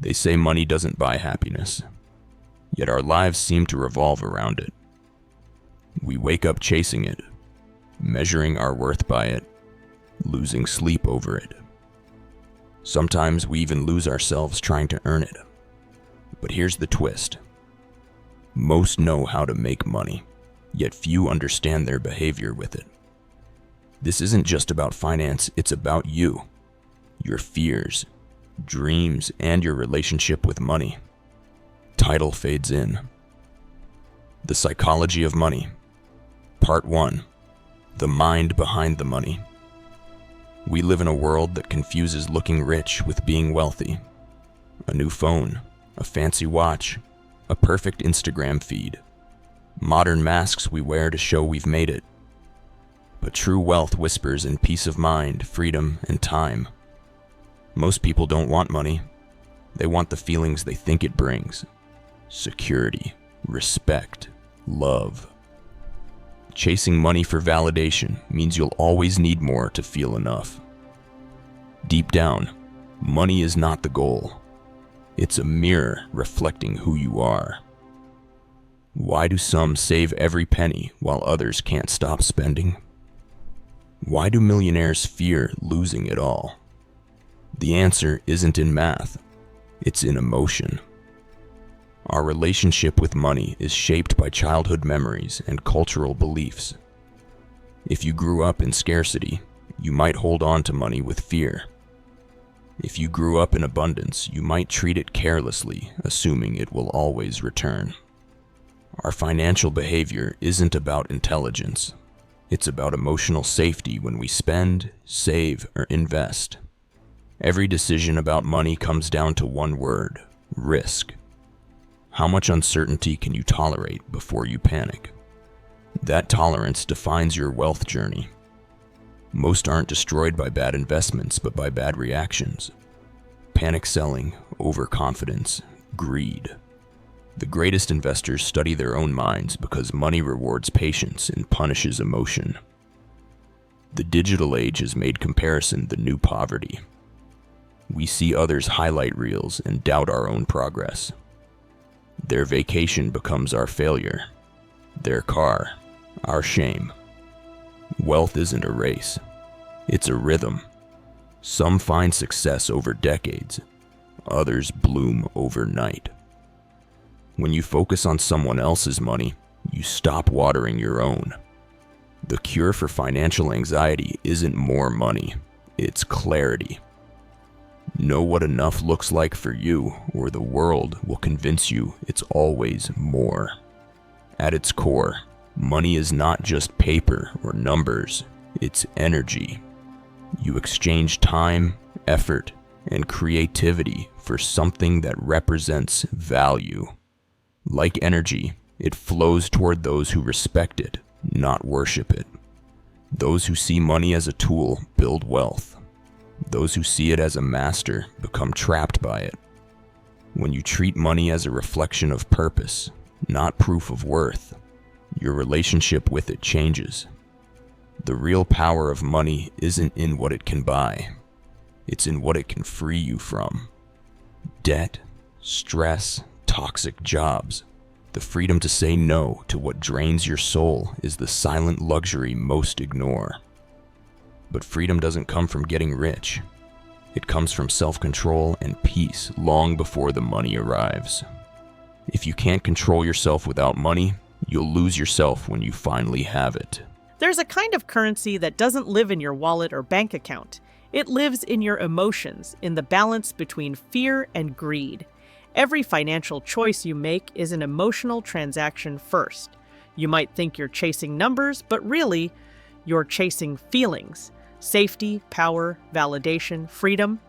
They say money doesn't buy happiness, yet our lives seem to revolve around it. We wake up chasing it, measuring our worth by it, losing sleep over it. Sometimes we even lose ourselves trying to earn it. But here's the twist. Most know how to make money, yet few understand their behavior with it. This isn't just about finance, it's about you, your fears, dreams, and your relationship with money. Title fades in. The Psychology of Money. Part 1. The Mind Behind the Money. We live in a world that confuses looking rich with being wealthy. A new phone, a fancy watch, a perfect Instagram feed. Modern masks we wear to show we've made it. But true wealth whispers in peace of mind, freedom, and time. Most people don't want money. They want the feelings they think it brings. Security, respect, love. Chasing money for validation means you'll always need more to feel enough. Deep down, money is not the goal. It's a mirror reflecting who you are. Why do some save every penny while others can't stop spending? Why do millionaires fear losing it all? The answer isn't in math, it's in emotion. Our relationship with money is shaped by childhood memories and cultural beliefs. If you grew up in scarcity, you might hold on to money with fear. If you grew up in abundance, you might treat it carelessly, assuming it will always return. Our financial behavior isn't about intelligence. It's about emotional safety when we spend, save, or invest. Every decision about money comes down to one word: risk. How much uncertainty can you tolerate before you panic? That tolerance defines your wealth journey. Most aren't destroyed by bad investments, but by bad reactions. Panic selling, overconfidence, greed. The greatest investors study their own minds because money rewards patience and punishes emotion. The digital age has made comparison the new poverty. We see others' highlight reels and doubt our own progress. Their vacation becomes our failure. Their car, our shame. Wealth isn't a race. It's a rhythm. Some find success over decades. Others bloom overnight. When you focus on someone else's money, you stop watering your own. The cure for financial anxiety isn't more money. It's clarity. Know what enough looks like for you, or the world will convince you it's always more. At its core, money is not just paper or numbers, it's energy. You exchange time, effort, and creativity for something that represents value. Like energy, it flows toward those who respect it, not worship it. Those who see money as a tool build wealth. Those who see it as a master become trapped by it. When you treat money as a reflection of purpose, not proof of worth, your relationship with it changes. The real power of money isn't in what it can buy. It's in what it can free you from. Debt, stress, toxic jobs. The freedom to say no to what drains your soul is the silent luxury most ignore. But freedom doesn't come from getting rich. It comes from self-control and peace long before the money arrives. If you can't control yourself without money, you'll lose yourself when you finally have it. There's a kind of currency that doesn't live in your wallet or bank account. It lives in your emotions, in the balance between fear and greed. Every financial choice you make is an emotional transaction first. You might think you're chasing numbers, but really, you're chasing feelings. Safety, power, validation, freedom.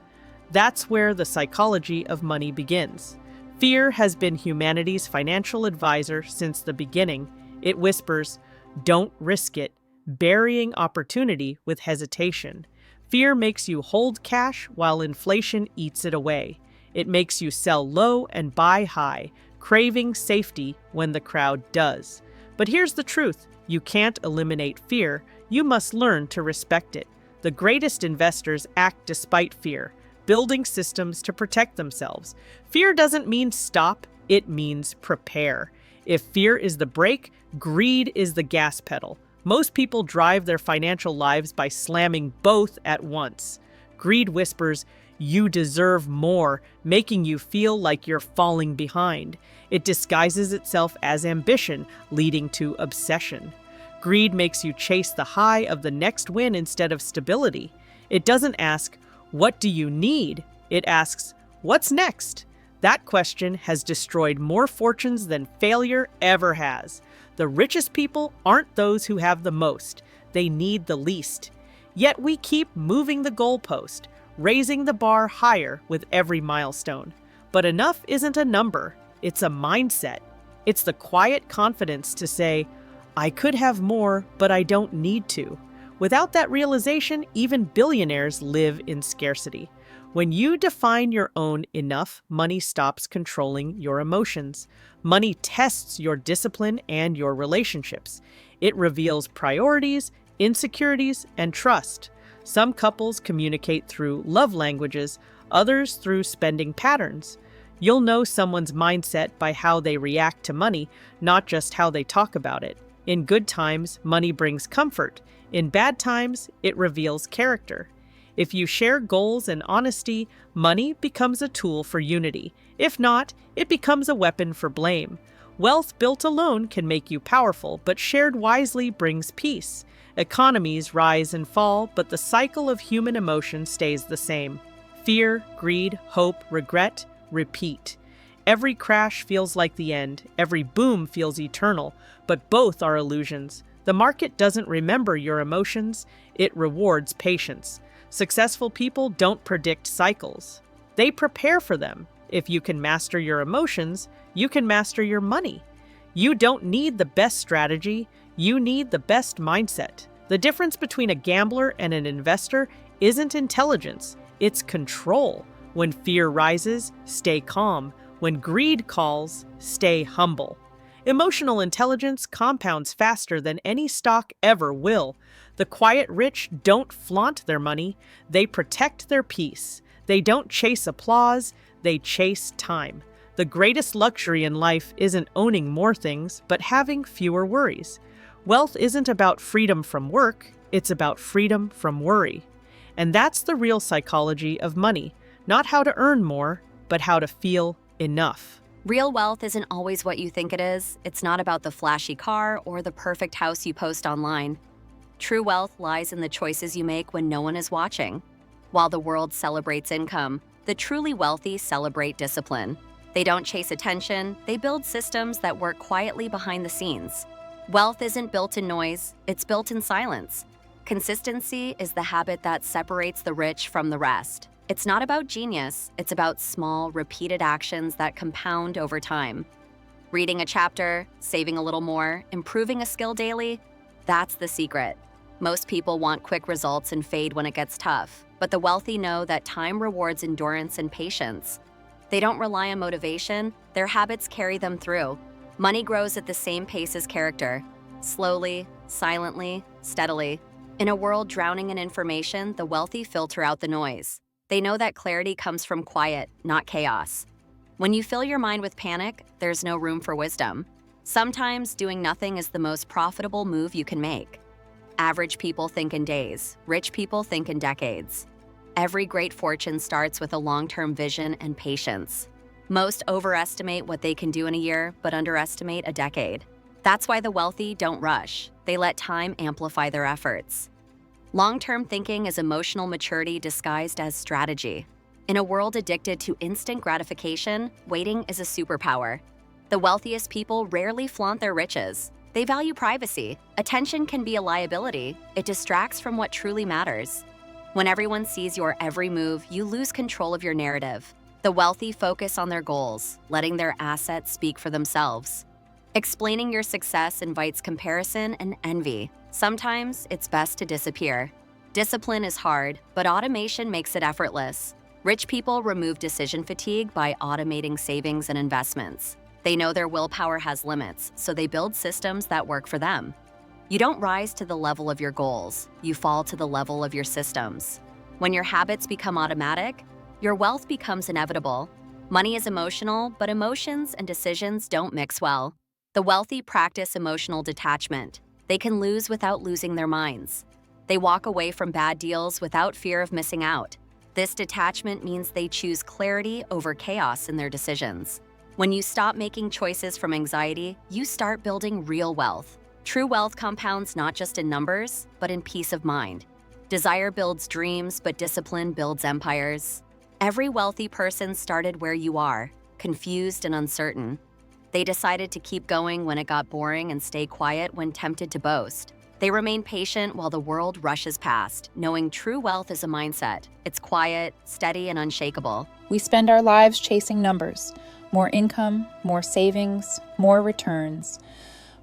That's where the psychology of money begins. Fear has been humanity's financial advisor since the beginning. It whispers, "Don't risk it," burying opportunity with hesitation. Fear makes you hold cash while inflation eats it away. It makes you sell low and buy high, craving safety when the crowd does. But here's the truth. You can't eliminate fear. You must learn to respect it. The greatest investors act despite fear. building systems to protect themselves. Fear doesn't mean stop, it means prepare. If fear is the brake, greed is the gas pedal. Most people drive their financial lives by slamming both at once. Greed whispers, "You deserve more," making you feel like you're falling behind. It disguises itself as ambition, leading to obsession. Greed makes you chase the high of the next win instead of stability. It doesn't ask, "What do you need?" It asks, "What's next?" That question has destroyed more fortunes than failure ever has. The richest people aren't those who have the most. They need the least. Yet we keep moving the goalpost, raising the bar higher with every milestone. But enough isn't a number. It's a mindset. It's the quiet confidence to say, "I could have more, but I don't need to." Without that realization, even billionaires live in scarcity. When you define your own enough, money stops controlling your emotions. Money tests your discipline and your relationships. It reveals priorities, insecurities, and trust. Some couples communicate through love languages, others through spending patterns. You'll know someone's mindset by how they react to money, not just how they talk about it. In good times, money brings comfort. In bad times, it reveals character. If you share goals and honesty, money becomes a tool for unity. If not, it becomes a weapon for blame. Wealth built alone can make you powerful, but shared wisely brings peace. Economies rise and fall, but the cycle of human emotion stays the same. Fear, greed, hope, regret, repeat. Every crash feels like the end. Every boom feels eternal, but both are illusions. The market doesn't remember your emotions. It rewards patience. Successful people don't predict cycles. They prepare for them. If you can master your emotions, you can master your money. You don't need the best strategy. You need the best mindset. The difference between a gambler and an investor isn't intelligence. It's control. When fear rises, stay calm. When greed calls, stay humble. Emotional intelligence compounds faster than any stock ever will. The quiet rich don't flaunt their money, they protect their peace. They don't chase applause, they chase time. The greatest luxury in life isn't owning more things, but having fewer worries. Wealth isn't about freedom from work, it's about freedom from worry. And that's the real psychology of money. Not how to earn more, but how to feel enough. Real wealth isn't always what you think it is. It's not about the flashy car or the perfect house you post online. True wealth lies in the choices you make when no one is watching. While the world celebrates income, the truly wealthy celebrate discipline. They don't chase attention, they build systems that work quietly behind the scenes. Wealth isn't built in noise, it's built in silence. Consistency is the habit that separates the rich from the rest. It's not about genius, it's about small, repeated actions that compound over time. Reading a chapter, saving a little more, improving a skill daily, that's the secret. Most people want quick results and fade when it gets tough, but the wealthy know that time rewards endurance and patience. They don't rely on motivation, their habits carry them through. Money grows at the same pace as character, slowly, silently, steadily. In a world drowning in information, the wealthy filter out the noise. They know that clarity comes from quiet, not chaos. When you fill your mind with panic, there's no room for wisdom. Sometimes doing nothing is the most profitable move you can make. Average people think in days, rich people think in decades. Every great fortune starts with a long-term vision and patience. Most overestimate what they can do in a year, but underestimate a decade. That's why the wealthy don't rush. They let time amplify their efforts. Long-term thinking is emotional maturity disguised as strategy. In a world addicted to instant gratification, waiting is a superpower. The wealthiest people rarely flaunt their riches. They value privacy. Attention can be a liability. It distracts from what truly matters. When everyone sees your every move, you lose control of your narrative. The wealthy focus on their goals, letting their assets speak for themselves. Explaining your success invites comparison and envy. Sometimes it's best to disappear. Discipline is hard, but automation makes it effortless. Rich people remove decision fatigue by automating savings and investments. They know their willpower has limits, so they build systems that work for them. You don't rise to the level of your goals, you fall to the level of your systems. When your habits become automatic, Your wealth becomes inevitable. Money is emotional, but emotions and decisions don't mix well. The wealthy practice emotional detachment. They can lose without losing their minds. They walk away from bad deals without fear of missing out. This detachment means they choose clarity over chaos in their decisions. When you stop making choices from anxiety, you start building real wealth. True wealth compounds not just in numbers, but in peace of mind. Desire builds dreams, but discipline builds empires. Every wealthy person started where you are, confused and uncertain. They decided to keep going when it got boring and stay quiet when tempted to boast. They remain patient while the world rushes past, knowing true wealth is a mindset. It's quiet, steady, and unshakable. We spend our lives chasing numbers, more income, more savings, more returns.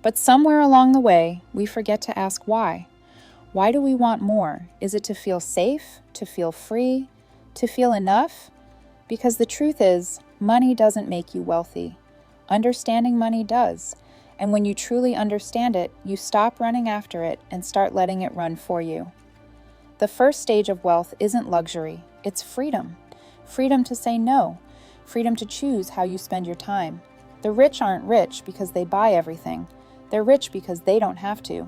But somewhere along the way, we forget to ask why. Why do we want more? Is it to feel safe, to feel free, to feel enough? Because the truth is, money doesn't make you wealthy. Understanding money does. And when you truly understand it, you stop running after it and start letting it run for you. The first stage of wealth isn't luxury, it's freedom. Freedom to say no. Freedom to choose how you spend your time. The rich aren't rich because they buy everything. They're rich because they don't have to.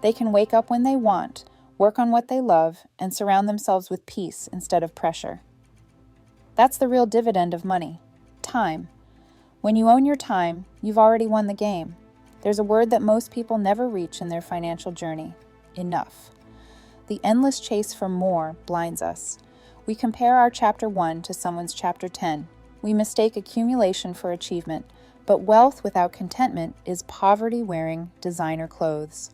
They can wake up when they want, work on what they love, and surround themselves with peace instead of pressure. That's the real dividend of money. Time. When you own your time, you've already won the game. There's a word that most people never reach in their financial journey: enough. The endless chase for more blinds us. We compare our chapter 1 to someone's chapter 10. We mistake accumulation for achievement, but wealth without contentment is poverty wearing designer clothes.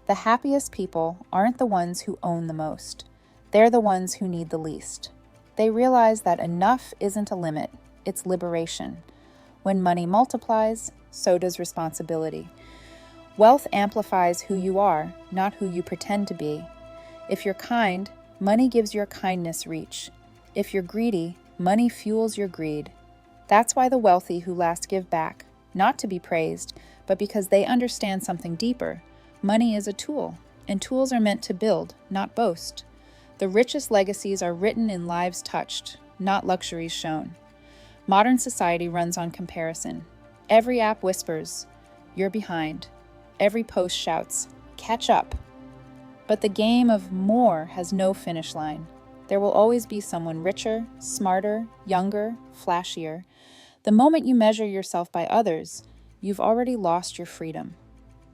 The happiest people aren't the ones who own the most. They're the ones who need the least. They realize that enough isn't a limit, it's liberation. When money multiplies, so does responsibility. Wealth amplifies who you are, not who you pretend to be. If you're kind, money gives your kindness reach. If you're greedy, money fuels your greed. That's why the wealthy who last give back, not to be praised, but because they understand something deeper. Money is a tool, and tools are meant to build, not boast. The richest legacies are written in lives touched, not luxuries shown. Modern society runs on comparison. Every app whispers, "You're behind." Every post shouts, "Catch up." But the game of more has no finish line. There will always be someone richer, smarter, younger, flashier. The moment you measure yourself by others, you've already lost your freedom.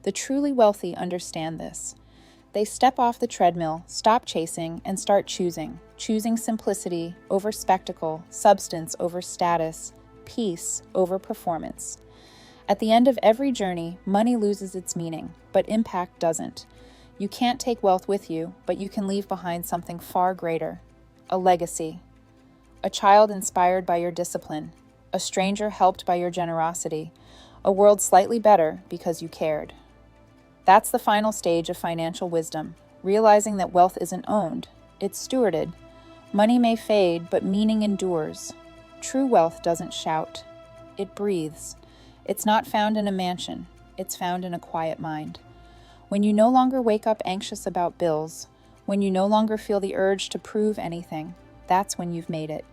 The truly wealthy understand this. They step off the treadmill, stop chasing, and start choosing simplicity over spectacle, substance over status, peace over performance. At the end of every journey, money loses its meaning, but impact doesn't. You can't take wealth with you, but you can leave behind something far greater: a legacy. A child inspired by your discipline, a stranger helped by your generosity, a world slightly better because you cared. That's the final stage of financial wisdom, realizing that wealth isn't owned, it's stewarded. Money may fade, but meaning endures. True wealth doesn't shout, it breathes. It's not found in a mansion, it's found in a quiet mind. When you no longer wake up anxious about bills, when you no longer feel the urge to prove anything, that's when you've made it.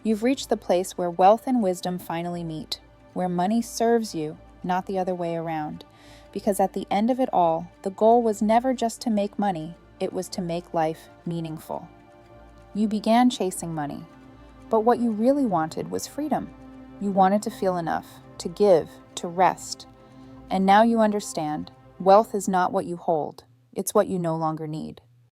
You've reached the place where wealth and wisdom finally meet, where money serves you, not the other way around. Because at the end of it all, the goal was never just to make money, it was to make life meaningful. You began chasing money, but what you really wanted was freedom. You wanted to feel enough, to give, to rest. And now you understand, wealth is not what you hold, it's what you no longer need.